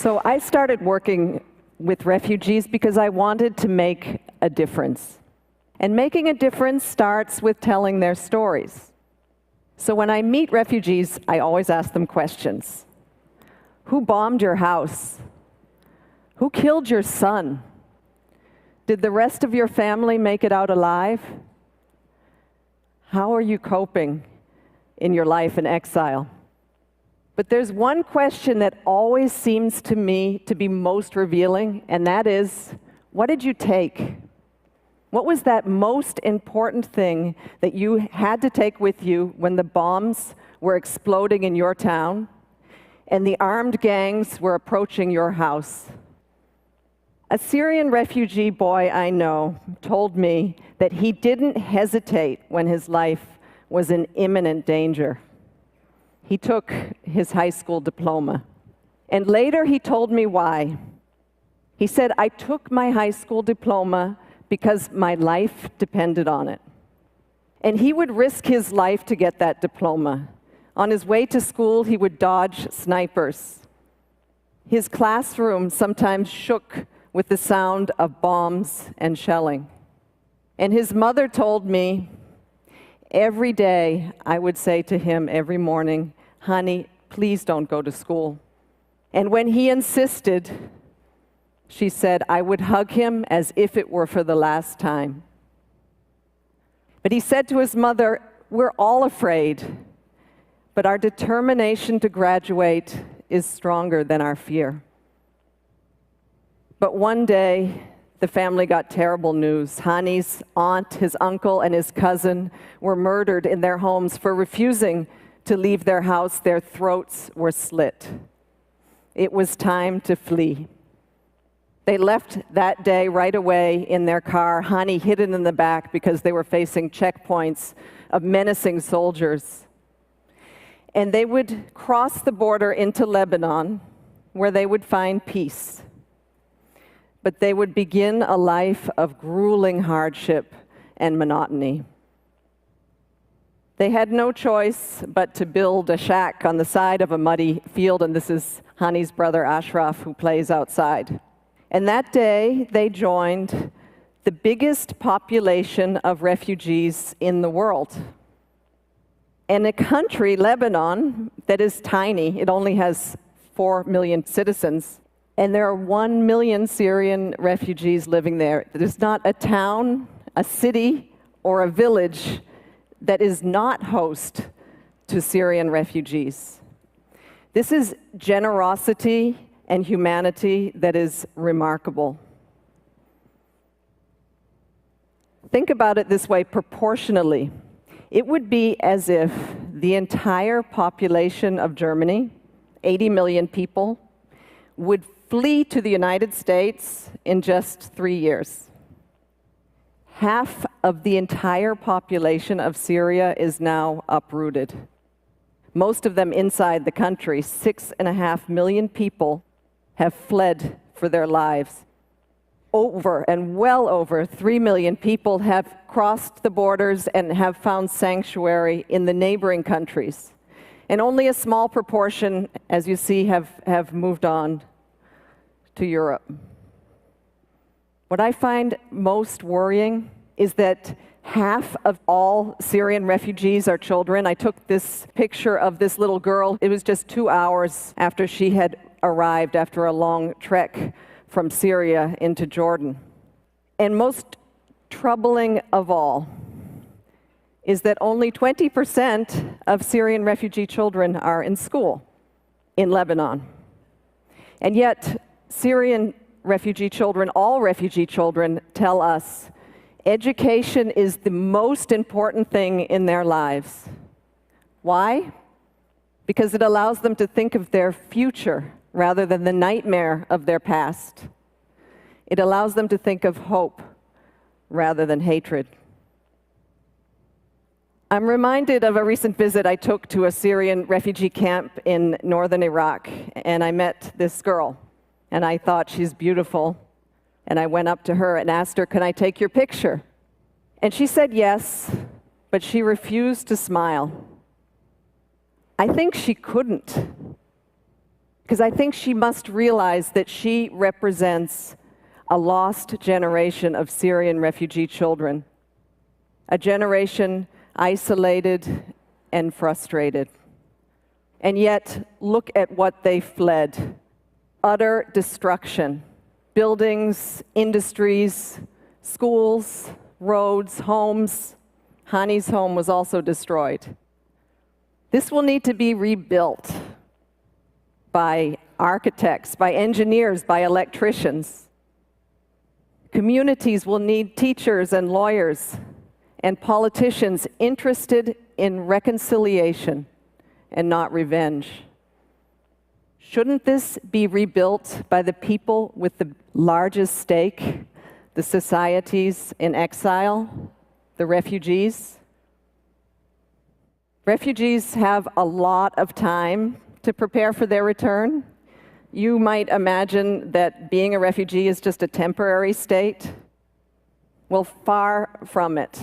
So I started working with refugees because I wanted to make a difference. And making a difference starts with telling their stories. So when I meet refugees, I always ask them questions. Who bombed your house? Who killed your son? Did the rest of your family make it out alive? How are you coping in your life in exile? But there's one question that always seems to me to be most revealing, and that is, what did you take? What was that most important thing that you had to take with you when the bombs were exploding in your town and the armed gangs were approaching your house? A Syrian refugee boy I know told me that he didn't hesitate when his life was in imminent danger. He took his high school diploma. And later he told me why. He said, I took my high school diploma because my life depended on it. And he would risk his life to get that diploma. On his way to school, he would dodge snipers. His classroom sometimes shook with the sound of bombs and shelling. And his mother told me, every day I would say to him every morning, honey, please don't go to school. And when he insisted, she said, I would hug him as if it were for the last time. But he said to his mother, we're all afraid, but our determination to graduate is stronger than our fear. But one day, the family got terrible news. Hani's aunt, his uncle, and his cousin were murdered in their homes for refusing to leave their house. Their throats were slit. It was time to flee. They left that day right away in their car, Hani hidden in the back because they were facing checkpoints of menacing soldiers. And they would cross the border into Lebanon, where they would find peace. But they would begin a life of grueling hardship and monotony. They had no choice but to build a shack on the side of a muddy field, and this is Hani's brother Ashraf, who plays outside. And that day, they joined the biggest population of refugees in the world. In a country, Lebanon, that is tiny, it only has 4 million citizens, and there are 1 million Syrian refugees living there. There's not a town, a city, or a village that is not host to Syrian refugees. This is generosity and humanity that is remarkable. Think about it this way, proportionally. It would be as if the entire population of Germany, 80 million people, would flee to the United States in just 3 years. Half of the entire population of Syria is now uprooted. Most of them inside the country. 6.5 million people have fled for their lives. Well over 3 million people have crossed the borders and have found sanctuary in the neighboring countries. And only a small proportion, as you see, have moved on to Europe. What I find most worrying is that half of all Syrian refugees are children. I took this picture of this little girl. It was just 2 hours after she had arrived after a long trek from Syria into Jordan. And most troubling of all is that only 20% of Syrian refugee children are in school in Lebanon. And yet, Syrian refugee children, all refugee children, tell us education is the most important thing in their lives. Why? Because it allows them to think of their future rather than the nightmare of their past. It allows them to think of hope rather than hatred. I'm reminded of a recent visit I took to a Syrian refugee camp in northern Iraq, and I met this girl. And I thought, she's beautiful. And I went up to her and asked her, can I take your picture? And she said yes, but she refused to smile. I think she couldn't. because I think she must realize that she represents a lost generation of Syrian refugee children, a generation isolated and frustrated. And yet, look at what they fled. Utter destruction. Buildings, industries, schools, roads, homes. Hani's home was also destroyed. This will need to be rebuilt by architects, by engineers, by electricians. Communities will need teachers and lawyers and politicians interested in reconciliation and not revenge. Shouldn't this be rebuilt by the people with the largest stake, the societies in exile, the refugees? Refugees have a lot of time to prepare for their return. You might imagine that being a refugee is just a temporary state. Well, far from it.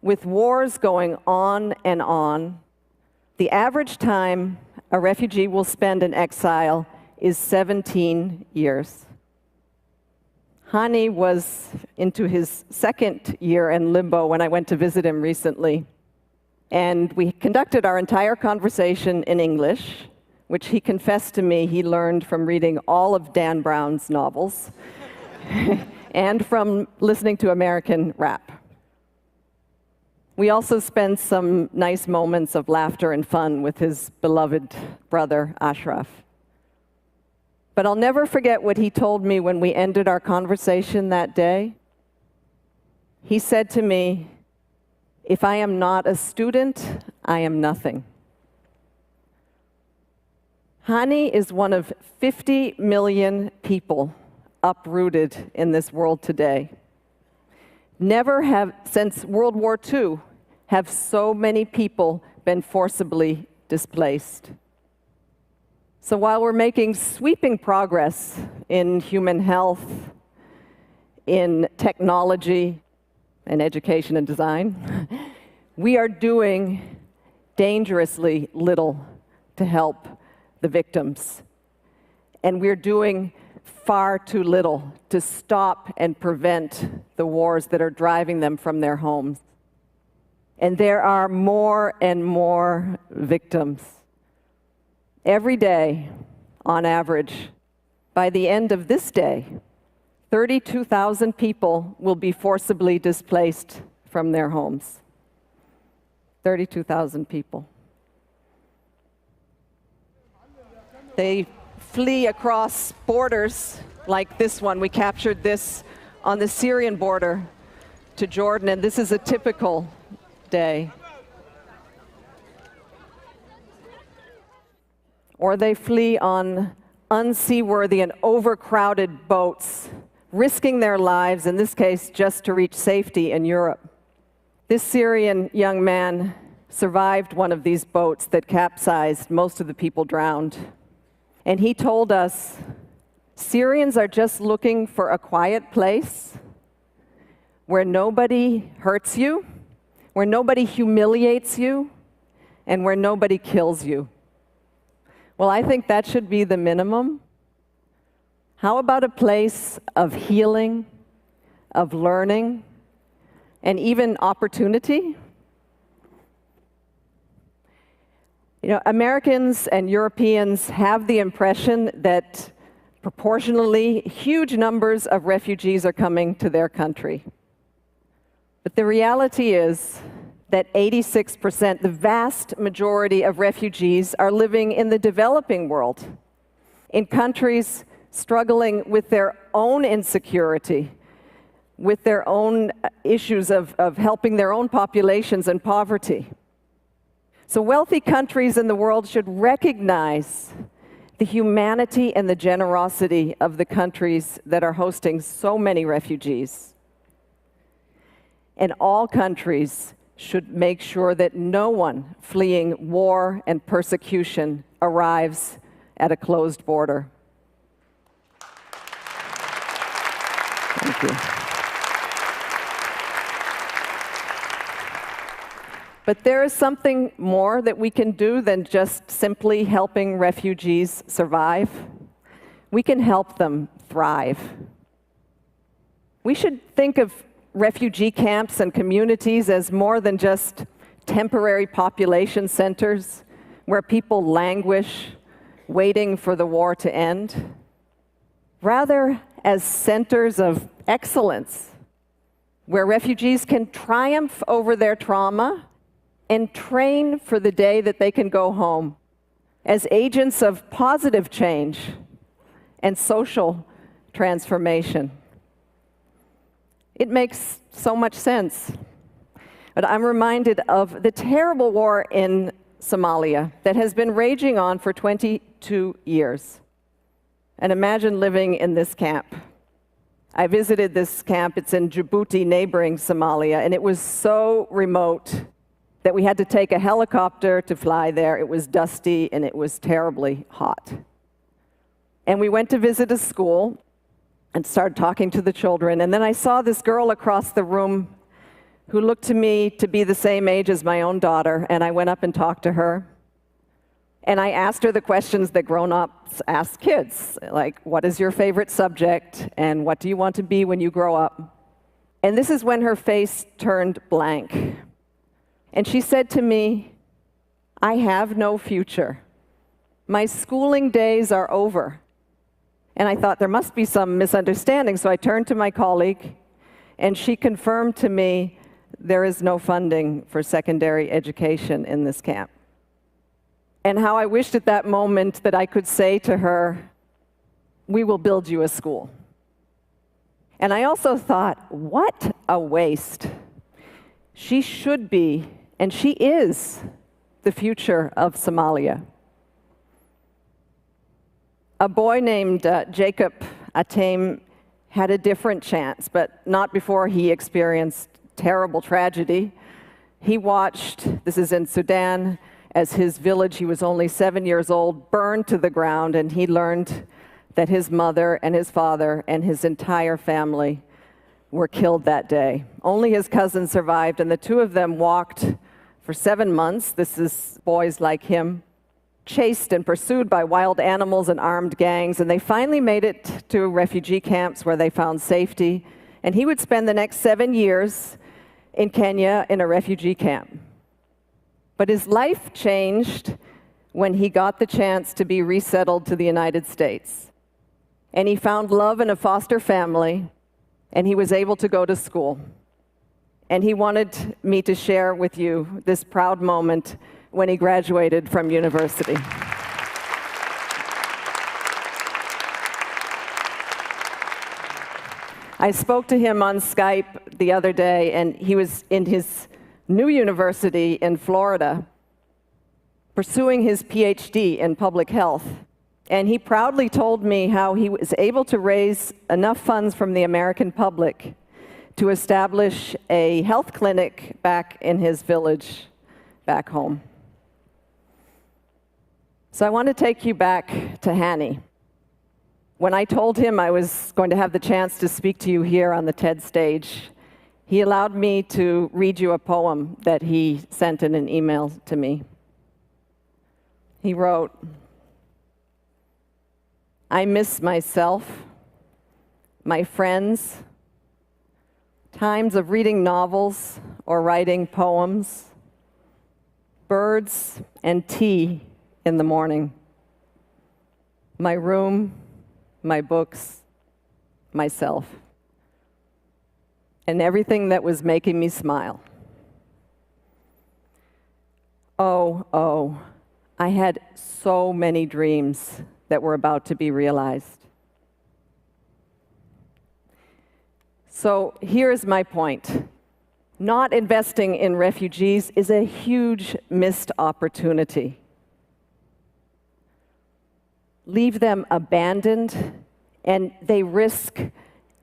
With wars going on and on, the average time a refugee will spend in exile is 17 years. Hani was into his second year in limbo when I went to visit him recently. And we conducted our entire conversation in English, which he confessed to me he learned from reading all of Dan Brown's novels and from listening to American rap. We also spent some nice moments of laughter and fun with his beloved brother, Ashraf. But I'll never forget what he told me when we ended our conversation that day. He said to me, "If I am not a student, I am nothing." Hani is one of 50 million people uprooted in this world today. Never have, since World War II, have so many people been forcibly displaced. So while we're making sweeping progress in human health, in technology, and education and design, we are doing dangerously little to help the victims. And we're doing far too little to stop and prevent the wars that are driving them from their homes. And there are more and more victims. Every day, on average, by the end of this day, 32,000 people will be forcibly displaced from their homes. 32,000 people. They flee across borders like this one. We captured this on the Syrian border to Jordan, and this is a typical day. Or they flee on unseaworthy and overcrowded boats, risking their lives, in this case, just to reach safety in Europe. This Syrian young man survived one of these boats that capsized. Most of the people drowned. And he told us, Syrians are just looking for a quiet place where nobody hurts you, where nobody humiliates you, and where nobody kills you. Well, I think that should be the minimum. How about a place of healing, of learning, and even opportunity? You know, Americans and Europeans have the impression that proportionally huge numbers of refugees are coming to their country. But the reality is that 86%, the vast majority of refugees, are living in the developing world, in countries struggling with their own insecurity, with their own issues of helping their own populations and poverty. So wealthy countries in the world should recognize the humanity and the generosity of the countries that are hosting so many refugees. And all countries should make sure that no one fleeing war and persecution arrives at a closed border. Thank you. But there is something more that we can do than just simply helping refugees survive. We can help them thrive. We should think of refugee camps and communities as more than just temporary population centers where people languish, waiting for the war to end. Rather, as centers of excellence, where refugees can triumph over their trauma and train for the day that they can go home, as agents of positive change and social transformation. It makes so much sense. But I'm reminded of the terrible war in Somalia that has been raging on for 22 years. And imagine living in this camp. I visited this camp. It's in Djibouti, neighboring Somalia, and it was so remote that we had to take a helicopter to fly there. It was dusty and it was terribly hot. And we went to visit a school and started talking to the children. And then I saw this girl across the room who looked to me to be the same age as my own daughter, and I went up and talked to her. And I asked her the questions that grown-ups ask kids, like, what is your favorite subject, and what do you want to be when you grow up? And this is when her face turned blank. And she said to me, I have no future. My schooling days are over. And I thought there must be some misunderstanding, so I turned to my colleague, and she confirmed to me there is no funding for secondary education in this camp. And how I wished at that moment that I could say to her, we will build you a school. And I also thought, what a waste. She should be, and she is, the future of Somalia. A boy named Jacob Atem had a different chance, but not before he experienced terrible tragedy. He watched, this is in Sudan, as his village, he was only 7 years old, burned to the ground, and he learned that his mother and his father and his entire family were killed that day. Only his cousin survived, and the two of them walked for 7 months. This is boys like him, chased and pursued by wild animals and armed gangs, and they finally made it to refugee camps where they found safety. And he would spend the next 7 years in Kenya in a refugee camp. But his life changed when he got the chance to be resettled to the United States. And he found love in a foster family, and he was able to go to school. And he wanted me to share with you this proud moment when he graduated from university. I spoke to him on Skype the other day, and he was in his new university in Florida, pursuing his PhD in public health. And he proudly told me how he was able to raise enough funds from the American public to establish a health clinic back in his village back home. So I want to take you back to Hani. When I told him I was going to have the chance to speak to you here on the TED stage, he allowed me to read you a poem that he sent in an email to me. He wrote, I miss myself, my friends, times of reading novels or writing poems, birds and tea in the morning, my room, my books, myself, and everything that was making me smile. Oh, I had so many dreams that were about to be realized. So here's my point. Not investing in refugees is a huge missed opportunity. Leave them abandoned, and they risk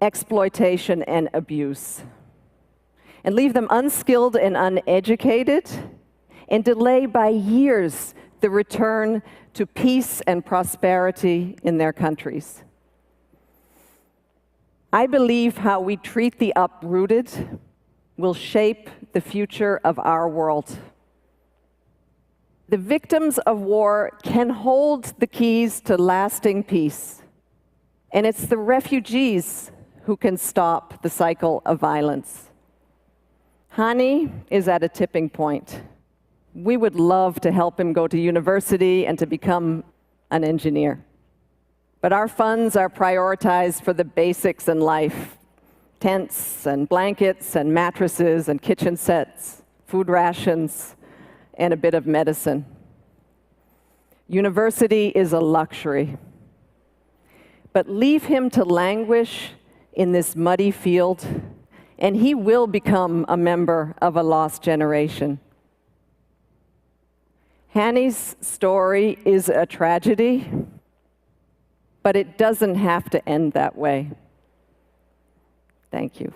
exploitation and abuse. And leave them unskilled and uneducated, and delay by years the return to peace and prosperity in their countries. I believe how we treat the uprooted will shape the future of our world. The victims of war can hold the keys to lasting peace, and it's the refugees who can stop the cycle of violence. Hani is at a tipping point. We would love to help him go to university and to become an engineer. But our funds are prioritized for the basics in life: tents and blankets and mattresses and kitchen sets, food rations, and a bit of medicine. University is a luxury. But leave him to languish in this muddy field, and he will become a member of a lost generation. Hani's story is a tragedy, but it doesn't have to end that way. Thank you.